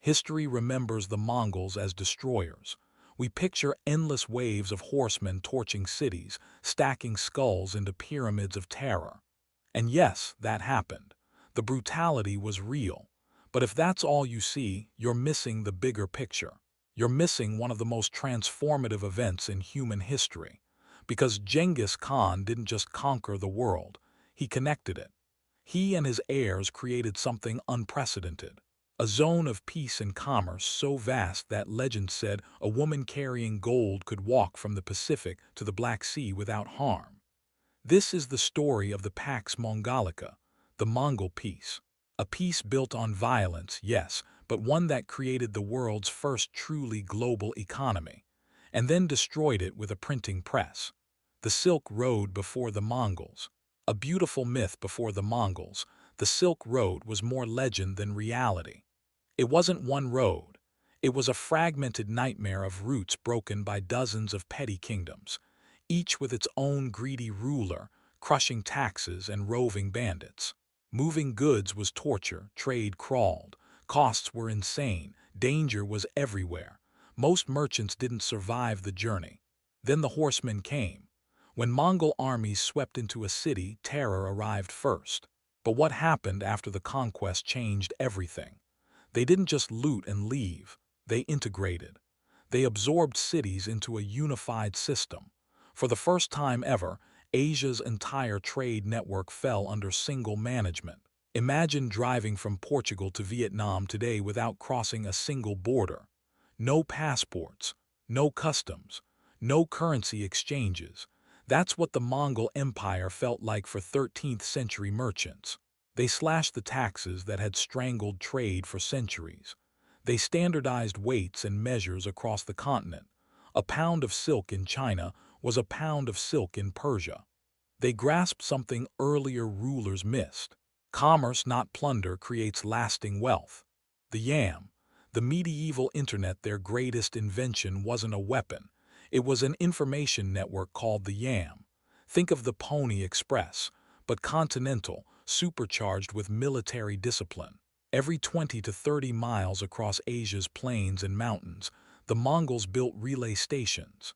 History remembers the Mongols as destroyers. We picture endless waves of horsemen torching cities, stacking skulls into pyramids of terror. And yes, that happened. The brutality was real. But if that's all you see, you're missing the bigger picture. You're missing one of the most transformative events in human history. Because Genghis Khan didn't just conquer the world, he connected it. He and his heirs created something unprecedented. A zone of peace and commerce so vast that legend said a woman carrying gold could walk from the Pacific to the Black Sea without harm. This is the story of the Pax Mongolica, the Mongol peace. A peace built on violence, yes, but one that created the world's first truly global economy, and then destroyed it with a printing press. The Silk Road before the Mongols. A beautiful myth before the Mongols, the Silk Road was more legend than reality. It wasn't one road. It was a fragmented nightmare of routes broken by dozens of petty kingdoms, each with its own greedy ruler, crushing taxes and roving bandits. Moving goods was torture, trade crawled, costs were insane, danger was everywhere. Most merchants didn't survive the journey. Then the horsemen came. When Mongol armies swept into a city, terror arrived first. But what happened after the conquest changed everything. They didn't just loot and leave, they integrated. They absorbed cities into a unified system. For the first time ever, Asia's entire trade network fell under single management. Imagine driving from Portugal to Vietnam today without crossing a single border. No passports, no customs, no currency exchanges. That's what the Mongol Empire felt like for 13th century merchants. They slashed the taxes that had strangled trade for centuries. They standardized weights and measures across the continent. A pound of silk in China was a pound of silk in Persia. They grasped something earlier rulers missed. Commerce, not plunder, creates lasting wealth. The yam, the medieval internet, their greatest invention wasn't a weapon. It was an information network called the yam. Think of the Pony Express, but continental, supercharged with military discipline. Every 20 to 30 miles across Asia's plains and mountains, the Mongols built relay stations.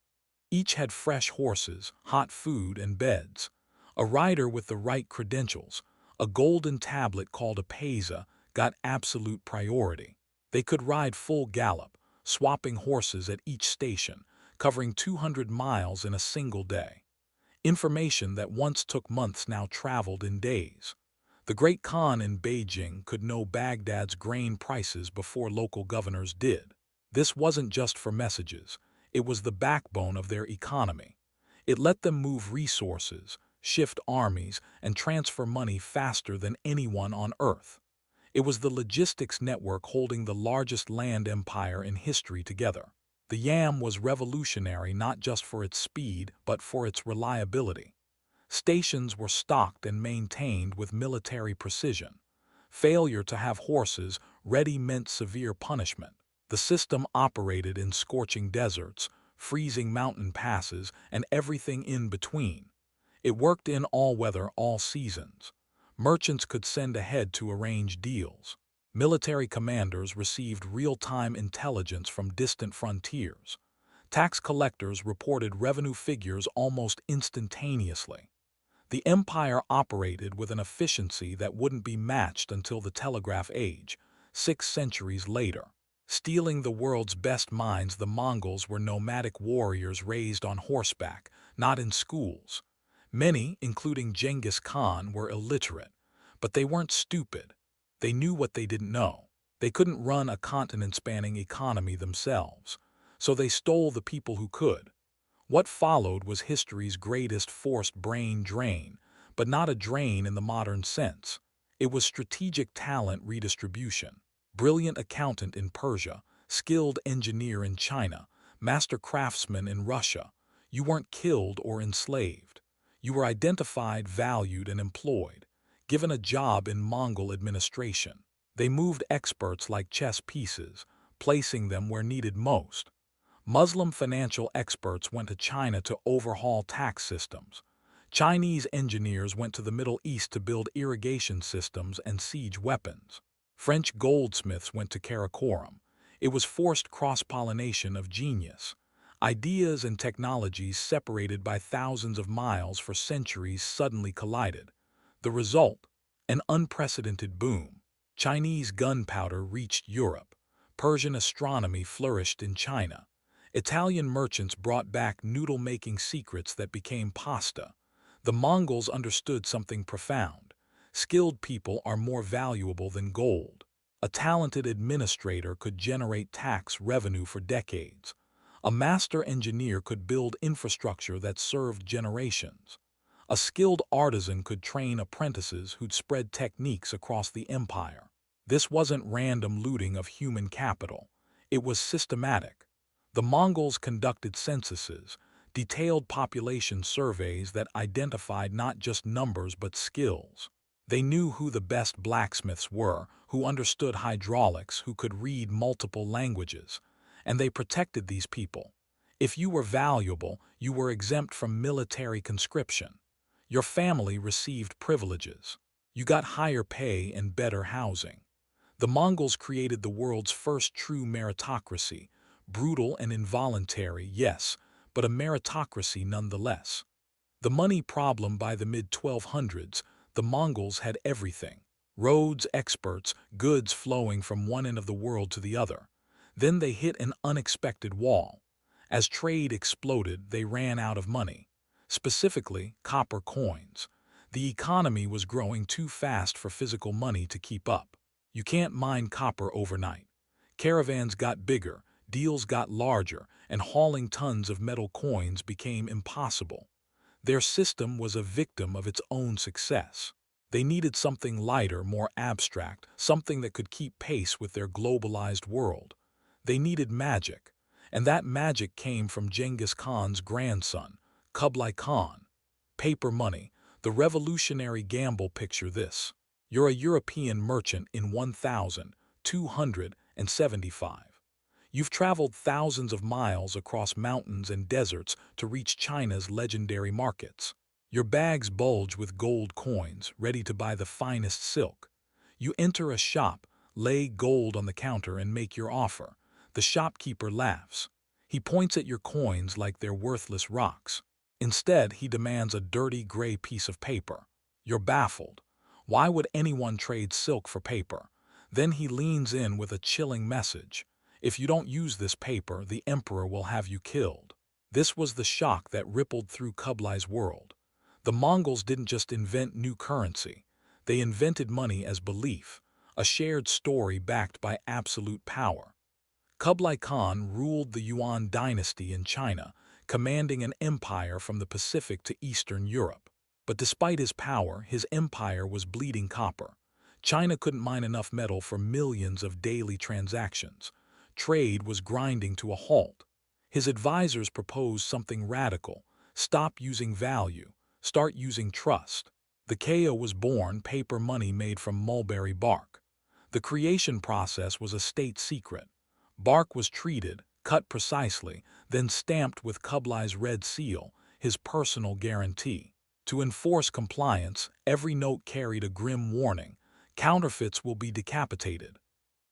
Each had fresh horses, hot food, and beds. A rider with the right credentials, a golden tablet called a paisa, got absolute priority. They could ride full gallop, swapping horses at each station, covering 200 miles in a single day. Information that once took months now traveled in days. The Great Khan in Beijing could know Baghdad's grain prices before local governors did. This wasn't just for messages. It was the backbone of their economy. It let them move resources, shift armies, and transfer money faster than anyone on Earth. It was the logistics network holding the largest land empire in history together. The yam was revolutionary not just for its speed, but for its reliability. Stations were stocked and maintained with military precision. Failure to have horses ready meant severe punishment. The system operated in scorching deserts, freezing mountain passes, and everything in between. It worked in all weather, all seasons. Merchants could send ahead to arrange deals. Military commanders received real-time intelligence from distant frontiers. Tax collectors reported revenue figures almost instantaneously. The empire operated with an efficiency that wouldn't be matched until the telegraph age, 6 centuries later. Stealing the world's best minds, the Mongols were nomadic warriors raised on horseback, not in schools. Many, including Genghis Khan, were illiterate, but they weren't stupid. They knew what they didn't know. They couldn't run a continent-spanning economy themselves, so they stole the people who could. What followed was history's greatest forced brain drain, but not a drain in the modern sense. It was strategic talent redistribution. Brilliant accountant in Persia, skilled engineer in China, master craftsman in Russia. You weren't killed or enslaved. You were identified, valued, and employed, given a job in Mongol administration. They moved experts like chess pieces, placing them where needed most. Muslim financial experts went to China to overhaul tax systems. Chinese engineers went to the Middle East to build irrigation systems and siege weapons. French goldsmiths went to Karakoram. It was forced cross-pollination of genius. Ideas and technologies separated by thousands of miles for centuries suddenly collided. The result? An unprecedented boom. Chinese gunpowder reached Europe. Persian astronomy flourished in China. Italian merchants brought back noodle-making secrets that became pasta. The Mongols understood something profound. Skilled people are more valuable than gold. A talented administrator could generate tax revenue for decades. A master engineer could build infrastructure that served generations. A skilled artisan could train apprentices who'd spread techniques across the empire. This wasn't random looting of human capital. It was systematic. The Mongols conducted censuses, detailed population surveys that identified not just numbers but skills. They knew who the best blacksmiths were, who understood hydraulics, who could read multiple languages. And they protected these people. If you were valuable, you were exempt from military conscription. Your family received privileges. You got higher pay and better housing. The Mongols created the world's first true meritocracy, brutal and involuntary, yes, but a meritocracy nonetheless. The money problem: by the mid-1200s, the Mongols had everything. Roads, experts, goods flowing from one end of the world to the other. Then they hit an unexpected wall. As trade exploded, they ran out of money. Specifically, copper coins. The economy was growing too fast for physical money to keep up. You can't mine copper overnight. Caravans got bigger, deals got larger, and hauling tons of metal coins became impossible. Their system was a victim of its own success. They needed something lighter, more abstract, something that could keep pace with their globalized world. They needed magic, and that magic came from Genghis Khan's grandson, Kublai Khan. Paper money, the revolutionary gamble. Picture this. You're a European merchant in 1275. You've traveled thousands of miles across mountains and deserts to reach China's legendary markets. Your bags bulge with gold coins, ready to buy the finest silk. You enter a shop, lay gold on the counter, and make your offer. The shopkeeper laughs. He points at your coins like they're worthless rocks. Instead, he demands a dirty gray piece of paper. You're baffled. Why would anyone trade silk for paper? Then he leans in with a chilling message. If you don't use this paper, the emperor will have you killed. This was the shock that rippled through Kublai's world. The Mongols didn't just invent new currency. They invented money as belief, a shared story backed by absolute power. Kublai Khan ruled the Yuan dynasty in China, commanding an empire from the Pacific to Eastern Europe. But despite his power, his empire was bleeding copper. China couldn't mine enough metal for millions of daily transactions. Trade was grinding to a halt. His advisors proposed something radical: stop using value, start using trust. The Kao was born, paper money made from mulberry bark. The creation process was a state secret. Bark was treated, cut precisely, then stamped with Kublai's red seal, his personal guarantee. To enforce compliance, every note carried a grim warning: counterfeits will be decapitated.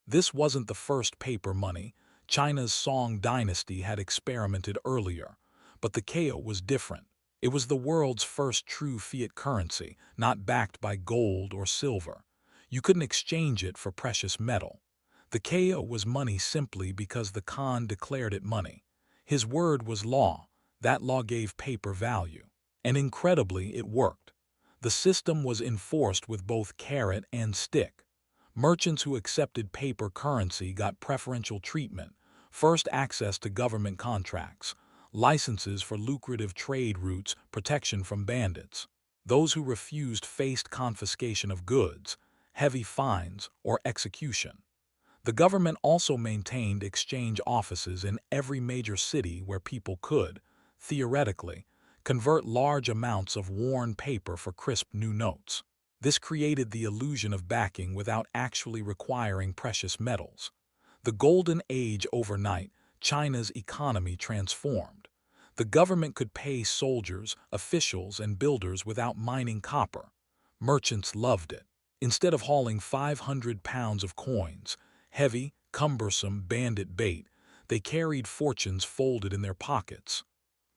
This wasn't the first paper money. China's Song dynasty had experimented earlier. But the Kao was different. It was the world's first true fiat currency, not backed by gold or silver. You couldn't exchange it for precious metal. The Kao was money simply because the Khan declared it money. His word was law. That law gave paper value. And incredibly, it worked. The system was enforced with both carrot and stick. Merchants who accepted paper currency got preferential treatment: first access to government contracts, licenses for lucrative trade routes, protection from bandits. Those who refused faced confiscation of goods, heavy fines, or execution. The government also maintained exchange offices in every major city where people could, theoretically, convert large amounts of worn paper for crisp new notes. This created the illusion of backing without actually requiring precious metals. The golden age: overnight, China's economy transformed. The government could pay soldiers, officials, and builders without mining copper. Merchants loved it. Instead of hauling 500 pounds of coins, heavy, cumbersome bandit bait, they carried fortunes folded in their pockets.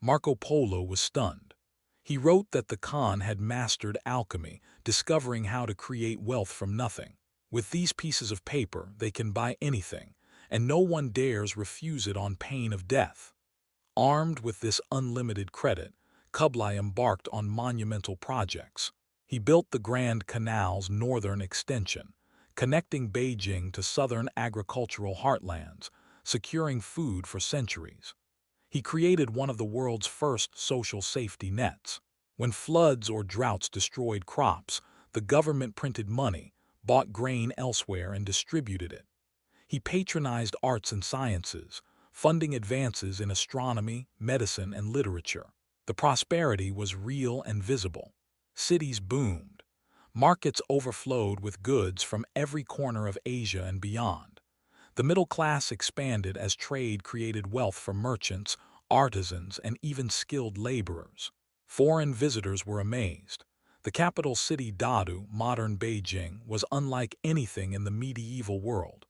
Marco Polo was stunned. He wrote that the Khan had mastered alchemy, discovering how to create wealth from nothing. With these pieces of paper, they can buy anything, and no one dares refuse it on pain of death. Armed with this unlimited credit, Kublai embarked on monumental projects. He built the Grand Canal's northern extension, connecting Beijing to southern agricultural heartlands, securing food for centuries. He created one of the world's first social safety nets. When floods or droughts destroyed crops, the government printed money, bought grain elsewhere, and distributed it. He patronized arts and sciences, funding advances in astronomy, medicine, and literature. The prosperity was real and visible. Cities boomed. Markets overflowed with goods from every corner of Asia and beyond. The middle class expanded as trade created wealth for merchants, artisans, and even skilled laborers. Foreign visitors were amazed. The capital city Dadu, modern Beijing, was unlike anything in the medieval world.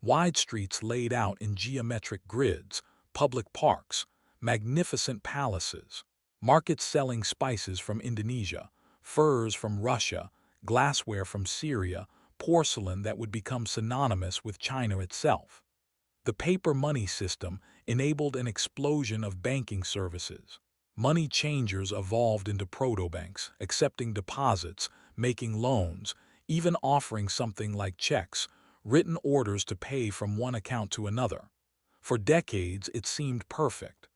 Wide streets laid out in geometric grids, public parks, magnificent palaces, markets selling spices from Indonesia, furs from Russia, glassware from Syria, porcelain that would become synonymous with China itself. The paper money system enabled an explosion of banking services. Money changers evolved into proto-banks, accepting deposits, making loans, even offering something like checks, written orders to pay from one account to another. For decades, it seemed perfect.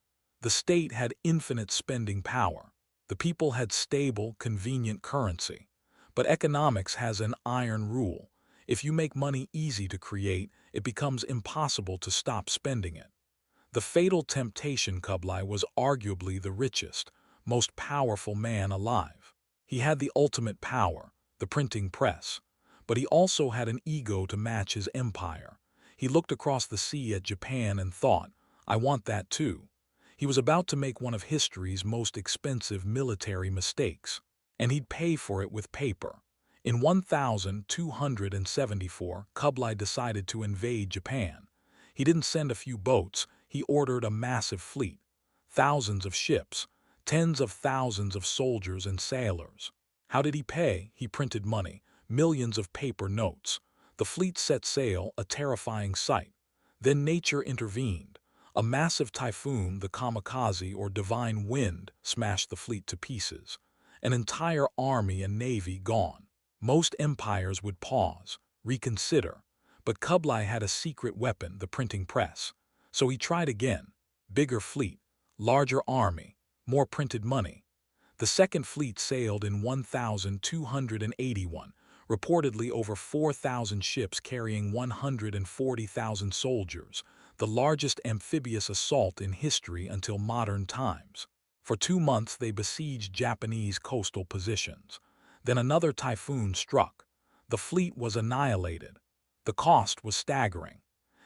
The state had infinite spending power. The people had stable, convenient currency. But economics has an iron rule. If you make money easy to create, it becomes impossible to stop spending it. The fatal temptation. Kublai was arguably the richest, most powerful man alive. He had the ultimate power, the printing press. But he also had an ego to match his empire. He looked across the sea at Japan and thought, I want that too. He was about to make one of history's most expensive military mistakes, and he'd pay for it with paper. In 1274, Kublai decided to invade Japan. He didn't send a few boats, he ordered a massive fleet, thousands of ships, tens of thousands of soldiers and sailors. How did he pay? He printed money. Millions of paper notes. The fleet set sail, a terrifying sight. Then nature intervened. A massive typhoon, the kamikaze or divine wind, smashed the fleet to pieces. An entire army and navy gone. Most empires would pause, reconsider. But Kublai had a secret weapon, the printing press. So he tried again. Bigger fleet, larger army, more printed money. The Second Fleet sailed in 1281. Reportedly over 4,000 ships carrying 140,000 soldiers, the largest amphibious assault in history until modern times. For 2 months they besieged Japanese coastal positions. Then another typhoon struck. The fleet was annihilated. The cost was staggering.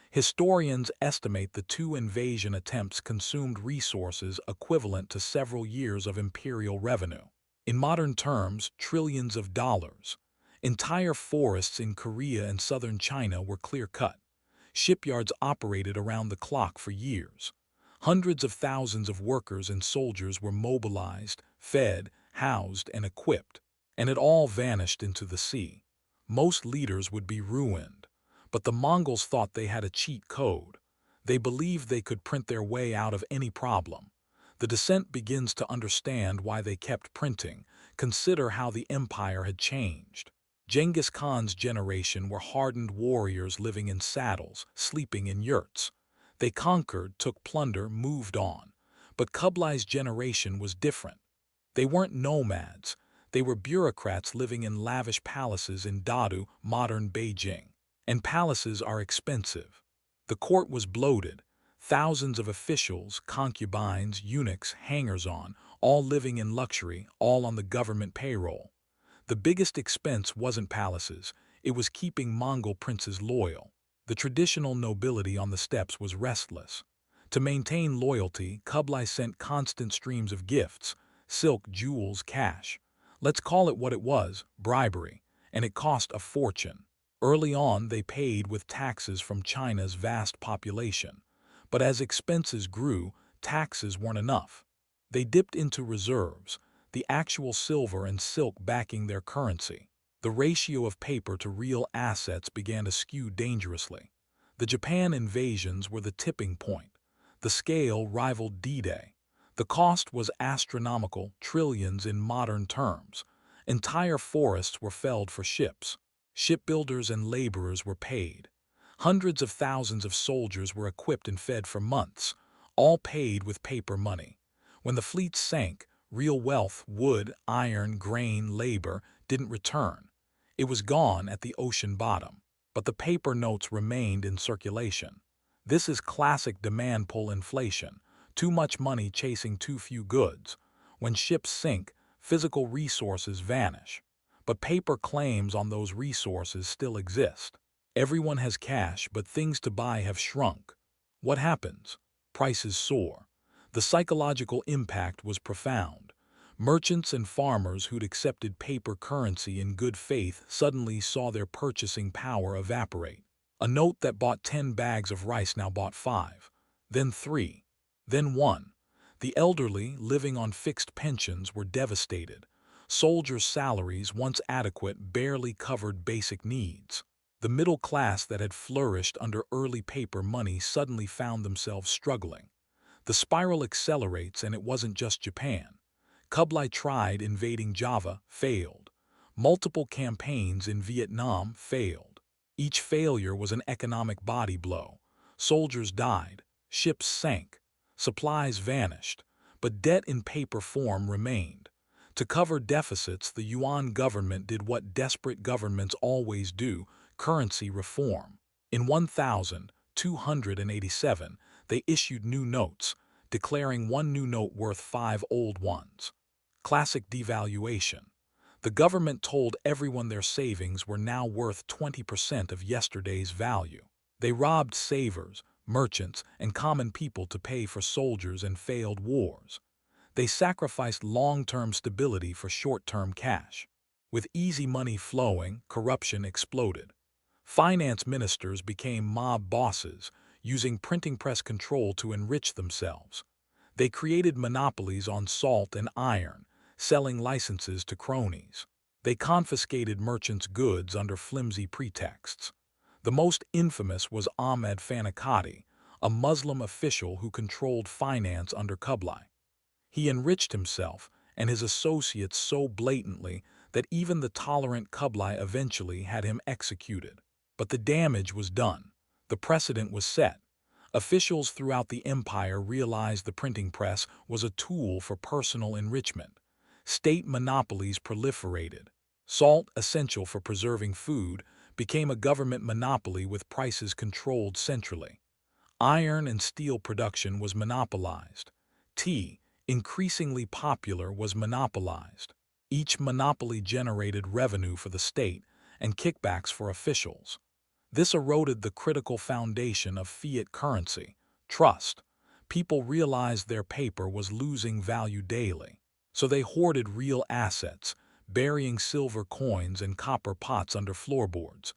Historians estimate the 2 invasion attempts consumed resources equivalent to several years of imperial revenue. In modern terms, trillions of dollars. Entire forests in Korea and southern China were clear-cut. Shipyards operated around the clock for years. Hundreds of thousands of workers and soldiers were mobilized, fed, housed, and equipped. And it all vanished into the sea. Most leaders would be ruined. But the Mongols thought they had a cheat code. They believed they could print their way out of any problem. The descent begins to understand why they kept printing. Consider how the empire had changed. Genghis Khan's generation were hardened warriors living in saddles, sleeping in yurts. They conquered, took plunder, moved on. But Kublai's generation was different. They weren't nomads. They were bureaucrats living in lavish palaces in Dadu, modern Beijing. And palaces are expensive. The court was bloated. Thousands of officials, concubines, eunuchs, hangers-on, all living in luxury, all on the government payroll. The biggest expense wasn't palaces, it was keeping Mongol princes loyal. The traditional nobility on the steppes was restless. To maintain loyalty, Kublai sent constant streams of gifts, silk, jewels, cash. Let's call it what it was, bribery. and it cost a fortune. Early on, they paid with taxes from China's vast population. But as expenses grew, taxes weren't enough. They dipped into reserves, the actual silver and silk backing their currency. The ratio of paper to real assets began to skew dangerously. The Japan invasions were the tipping point. The scale rivaled D-Day. The cost was astronomical, trillions in modern terms. Entire forests were felled for ships. Shipbuilders and laborers were paid. Hundreds of thousands of soldiers were equipped and fed for months, all paid with paper money. When the fleet sank, real wealth, wood, iron, grain, labor, didn't return. It was gone at the ocean bottom. But the paper notes remained in circulation. This is classic demand-pull inflation, too much money chasing too few goods. When ships sink, physical resources vanish. But paper claims on those resources still exist. Everyone has cash, but things to buy have shrunk. What happens? Prices soar. The psychological impact was profound. Merchants and farmers who'd accepted paper currency in good faith suddenly saw their purchasing power evaporate. A note that bought 10 bags of rice now bought 5, then 3, then 1. The elderly, living on fixed pensions, were devastated. Soldiers' salaries, once adequate, barely covered basic needs. The middle class that had flourished under early paper money suddenly found themselves struggling. The spiral accelerates, and it wasn't just Japan. Kublai tried invading Java, failed. Multiple campaigns in Vietnam failed. Each failure was an economic body blow. Soldiers died, ships sank, supplies vanished, but debt in paper form remained. To cover deficits, the Yuan government did what desperate governments always do: currency reform. In 1287, they issued new notes, declaring one new note worth 5 old ones. Classic devaluation. The government told everyone their savings were now worth 20% of yesterday's value. They robbed savers, merchants, and common people to pay for soldiers and failed wars. They sacrificed long-term stability for short-term cash. With easy money flowing, corruption exploded. Finance ministers became mob bosses, using printing press control to enrich themselves. They created monopolies on salt and iron, selling licenses to cronies. They confiscated merchants' goods under flimsy pretexts. The most infamous was Ahmed Fanikati, a Muslim official who controlled finance under Kublai. He enriched himself and his associates so blatantly that even the tolerant Kublai eventually had him executed. But the damage was done. The precedent was set. Officials throughout the empire realized the printing press was a tool for personal enrichment. State monopolies proliferated. Salt, essential for preserving food, became a government monopoly with prices controlled centrally. Iron and steel production was monopolized. Tea, increasingly popular, was monopolized. Each monopoly generated revenue for the state and kickbacks for officials. This eroded the critical foundation of fiat currency, trust. People realized their paper was losing value daily. So they hoarded real assets, burying silver coins and copper pots under floorboards.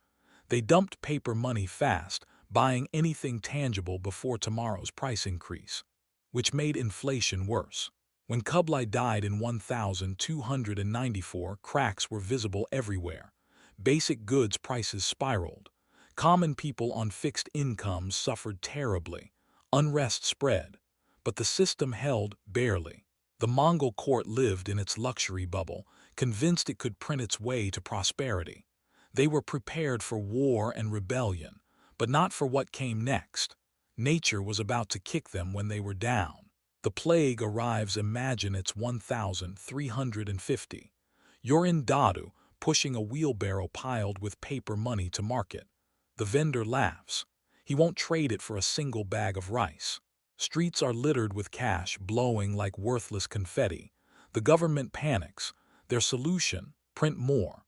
They dumped paper money fast, buying anything tangible before tomorrow's price increase, which made inflation worse. When Kublai died in 1294, cracks were visible everywhere. Basic goods prices spiraled. Common people on fixed incomes suffered terribly. Unrest spread. But the system held barely. The Mongol court lived in its luxury bubble, convinced it could print its way to prosperity. They were prepared for war and rebellion, but not for what came next. Nature was about to kick them when they were down. The plague arrives. Imagine it's 1350. You're in Dadu, pushing a wheelbarrow piled with paper money to market. The vendor laughs. He won't trade it for a single bag of rice. Streets are littered with cash, blowing like worthless confetti. The government panics. Their solution: print more.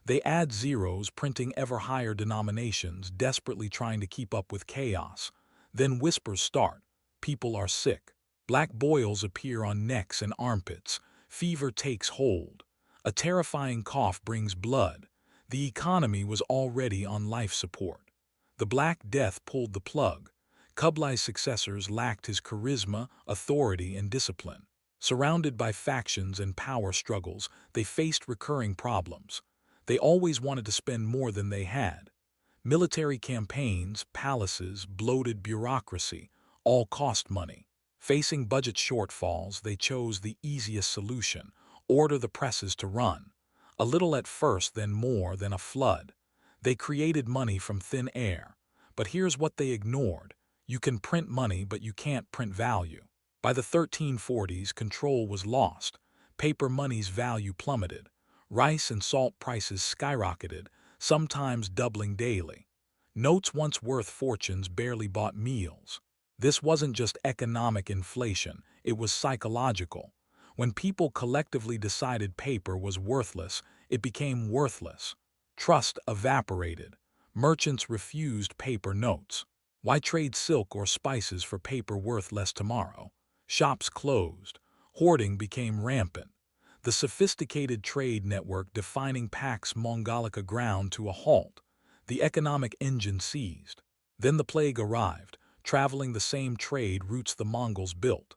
They add zeros, printing ever higher denominations, desperately trying to keep up with chaos. Then whispers start. People are sick. Black boils appear on necks and armpits. Fever takes hold. A terrifying cough brings blood. The economy was already on life support. The Black Death pulled the plug. Kublai's successors lacked his charisma, authority, and discipline. Surrounded by factions and power struggles, they faced recurring problems. They always wanted to spend more than they had. Military campaigns, palaces, bloated bureaucracy, all cost money. Facing budget shortfalls, they chose the easiest solution: order the presses to run. A little at first, then more than a flood. They created money from thin air. But here's what they ignored: you can print money, but you can't print value. By the 1340s, control was lost. Paper money's value plummeted. Rice and salt prices skyrocketed, sometimes doubling daily. Notes once worth fortunes barely bought meals. This wasn't just economic inflation, it was psychological. When people collectively decided paper was worthless, it became worthless. Trust evaporated. Merchants refused paper notes. Why trade silk or spices for paper worth less tomorrow? Shops closed. Hoarding became rampant. The sophisticated trade network defining Pax Mongolica ground to a halt. The economic engine seized. Then the plague arrived, traveling the same trade routes the Mongols built.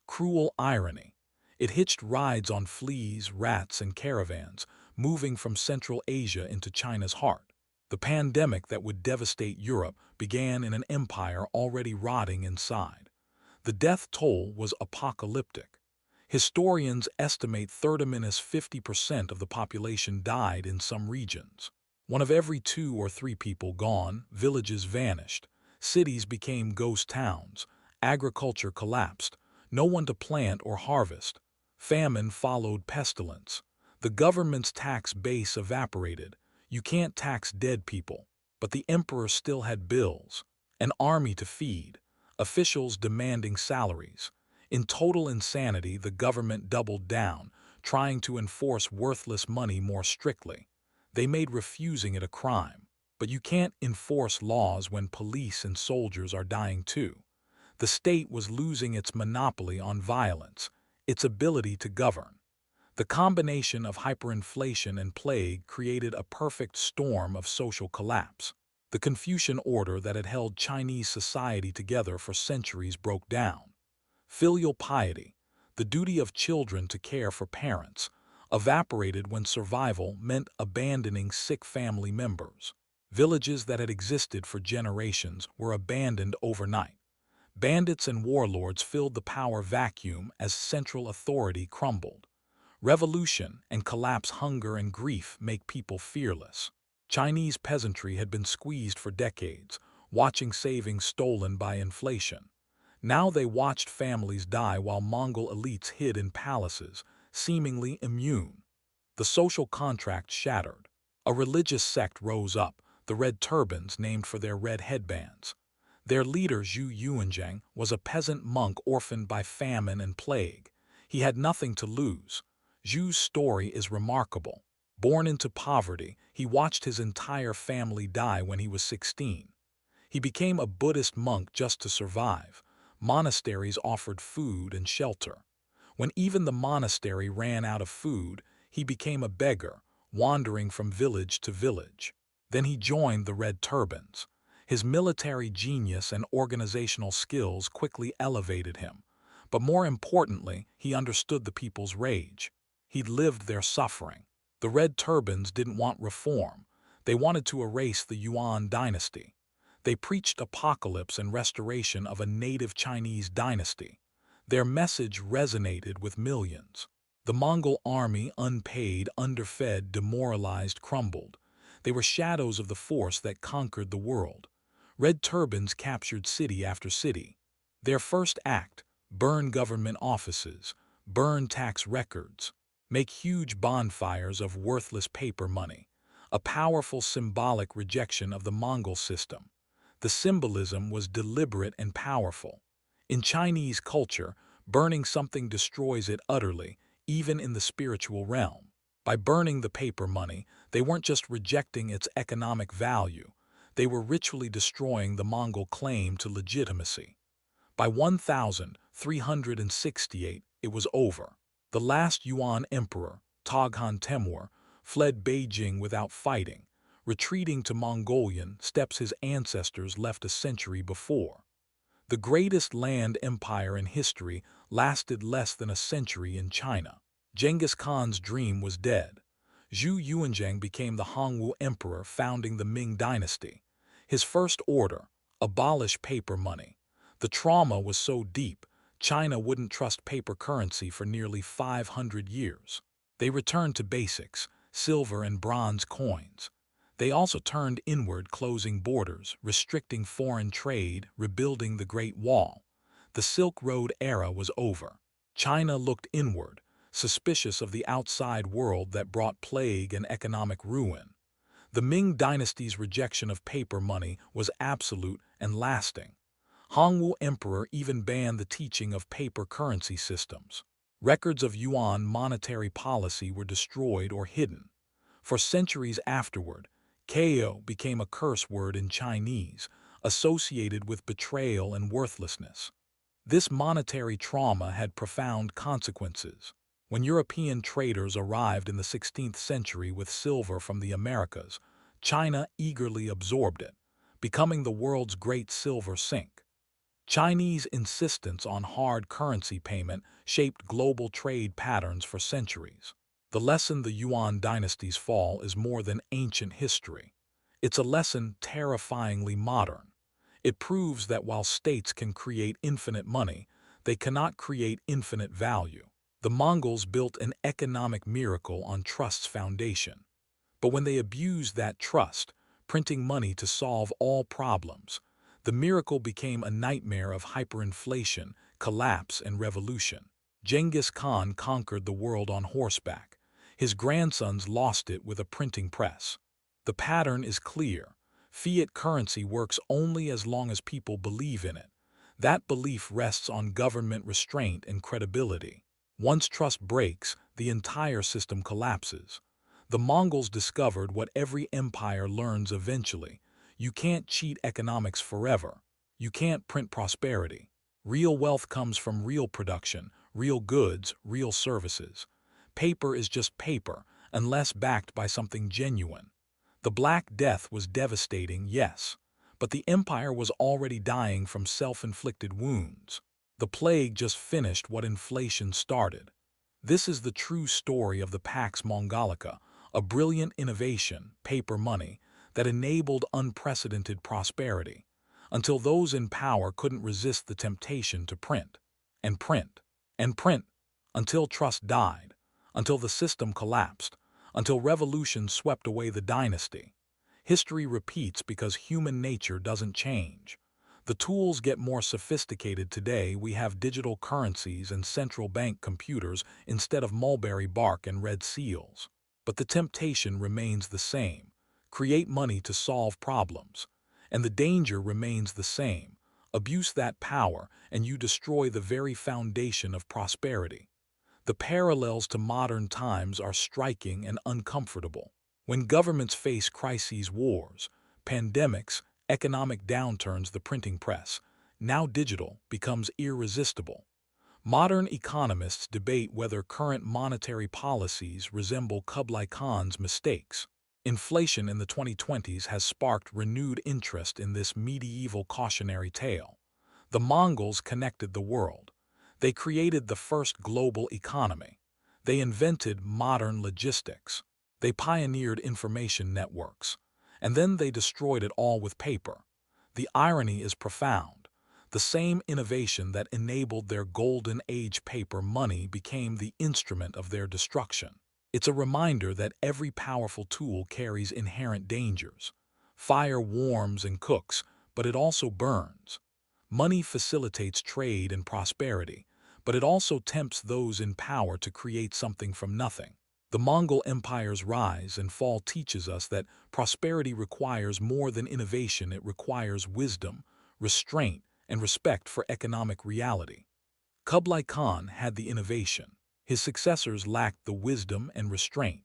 Cruel irony. It hitched rides on fleas, rats, and caravans, moving from Central Asia into China's heart. The pandemic that would devastate Europe began in an empire already rotting inside. The death toll was apocalyptic. Historians estimate 30–50% of the population died in some regions. One of every 2 or 3 people gone, villages vanished, cities became ghost towns, agriculture collapsed, no one to plant or harvest. Famine followed pestilence. The government's tax base evaporated. You can't tax dead people. But the emperor still had bills, an army to feed, officials demanding salaries. In total insanity, the government doubled down, trying to enforce worthless money more strictly. They made refusing it a crime. But you can't enforce laws when police and soldiers are dying too. The state was losing its monopoly on violence, its ability to govern. The combination of hyperinflation and plague created a perfect storm of social collapse. The Confucian order that had held Chinese society together for centuries broke down. Filial piety, the duty of children to care for parents, evaporated when survival meant abandoning sick family members. Villages that had existed for generations were abandoned overnight. Bandits and warlords filled the power vacuum as central authority crumbled. Revolution and collapse, hunger and grief make people fearless. Chinese peasantry had been squeezed for decades, watching savings stolen by inflation. Now they watched families die while Mongol elites hid in palaces, seemingly immune. The social contract shattered. A religious sect rose up, the Red Turbans, named for their red headbands. Their leader, Zhu Yuanzhang, was a peasant monk orphaned by famine and plague. He had nothing to lose. Zhu's story is remarkable. Born into poverty, he watched his entire family die when he was 16. He became a Buddhist monk just to survive. Monasteries offered food and shelter. When even the monastery ran out of food, he became a beggar, wandering from village to village. Then he joined the Red Turbans. His military genius and organizational skills quickly elevated him. But more importantly, he understood the people's rage. He'd lived their suffering. The Red Turbans didn't want reform. They wanted to erase the Yuan dynasty. They preached apocalypse and restoration of a native Chinese dynasty. Their message resonated with millions. The Mongol army, unpaid, underfed, demoralized, crumbled. They were shadows of the force that conquered the world. Red Turbans captured city after city. Their first act: burn government offices, burn tax records, make huge bonfires of worthless paper money, a powerful symbolic rejection of the Mongol system. The symbolism was deliberate and powerful. In Chinese culture, burning something destroys it utterly, even in the spiritual realm. By burning the paper money, they weren't just rejecting its economic value, they were ritually destroying the Mongol claim to legitimacy. By 1368, it was over. The last Yuan emperor, Toghon Temur, fled Beijing without fighting, retreating to Mongolian steppes his ancestors left a century before. The greatest land empire in history lasted less than a century in China. Genghis Khan's dream was dead. Zhu Yuanzhang became the Hongwu emperor, founding the Ming dynasty. His first order: abolish paper money. The trauma was so deep, China wouldn't trust paper currency for nearly 500 years. They returned to basics: silver and bronze coins. They also turned inward, closing borders, restricting foreign trade, rebuilding the Great Wall. The Silk Road era was over. China looked inward, suspicious of the outside world that brought plague and economic ruin. The Ming dynasty's rejection of paper money was absolute and lasting. Hongwu Emperor even banned the teaching of paper currency systems. Records of yuan monetary policy were destroyed or hidden. For centuries afterward, Ko became a curse word in Chinese, associated with betrayal and worthlessness. This monetary trauma had profound consequences. When European traders arrived in the 16th century with silver from the Americas, China eagerly absorbed it, becoming the world's great silver sink. Chinese insistence on hard currency payment shaped global trade patterns for centuries. The lesson: the Yuan dynasty's fall is more than ancient history. It's a lesson terrifyingly modern. It proves that while states can create infinite money, they cannot create infinite value. The Mongols built an economic miracle on trust's foundation. But when they abused that trust, printing money to solve all problems, the miracle became a nightmare of hyperinflation, collapse, and revolution. Genghis Khan conquered the world on horseback. His grandsons lost it with a printing press. The pattern is clear. Fiat currency works only as long as people believe in it. That belief rests on government restraint and credibility. Once trust breaks, the entire system collapses. The Mongols discovered what every empire learns eventually: you can't cheat economics forever. You can't print prosperity. Real wealth comes from real production, real goods, real services. Paper is just paper, unless backed by something genuine. The Black Death was devastating, yes, but the empire was already dying from self-inflicted wounds. The plague just finished what inflation started. This is the true story of the Pax Mongolica, a brilliant innovation, paper money, that enabled unprecedented prosperity, until those in power couldn't resist the temptation to print, and print, and print, until trust died, until the system collapsed, until revolution swept away the dynasty. History repeats because human nature doesn't change. The tools get more sophisticated today. We have digital currencies and central bank computers instead of mulberry bark and red seals. But the temptation remains the same: create money to solve problems. And the danger remains the same: abuse that power and you destroy the very foundation of prosperity. The parallels to modern times are striking and uncomfortable. When governments face crises, wars, pandemics, economic downturns, the printing press, now digital, becomes irresistible. Modern economists debate whether current monetary policies resemble Kublai Khan's mistakes. Inflation in the 2020s has sparked renewed interest in this medieval cautionary tale. The Mongols connected the world. They created the first global economy. They invented modern logistics. They pioneered information networks. And then they destroyed it all with paper. The irony is profound. The same innovation that enabled their golden age, paper money, became the instrument of their destruction. It's a reminder that every powerful tool carries inherent dangers. Fire warms and cooks, but it also burns. Money facilitates trade and prosperity, but it also tempts those in power to create something from nothing. The Mongol Empire's rise and fall teaches us that prosperity requires more than innovation. It requires wisdom, restraint, and respect for economic reality. Kublai Khan had the innovation. His successors lacked the wisdom and restraint.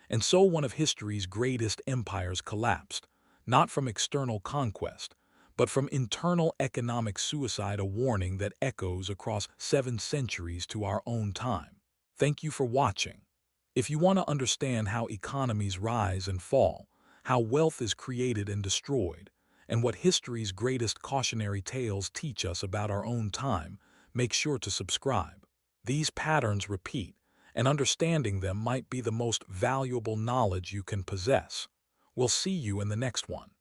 And so one of history's greatest empires collapsed, not from external conquest, but from internal economic suicide, a warning that echoes across 7 centuries to our own time. Thank you for watching. If you want to understand how economies rise and fall, how wealth is created and destroyed, and what history's greatest cautionary tales teach us about our own time, make sure to subscribe. These patterns repeat, and understanding them might be the most valuable knowledge you can possess. We'll see you in the next one.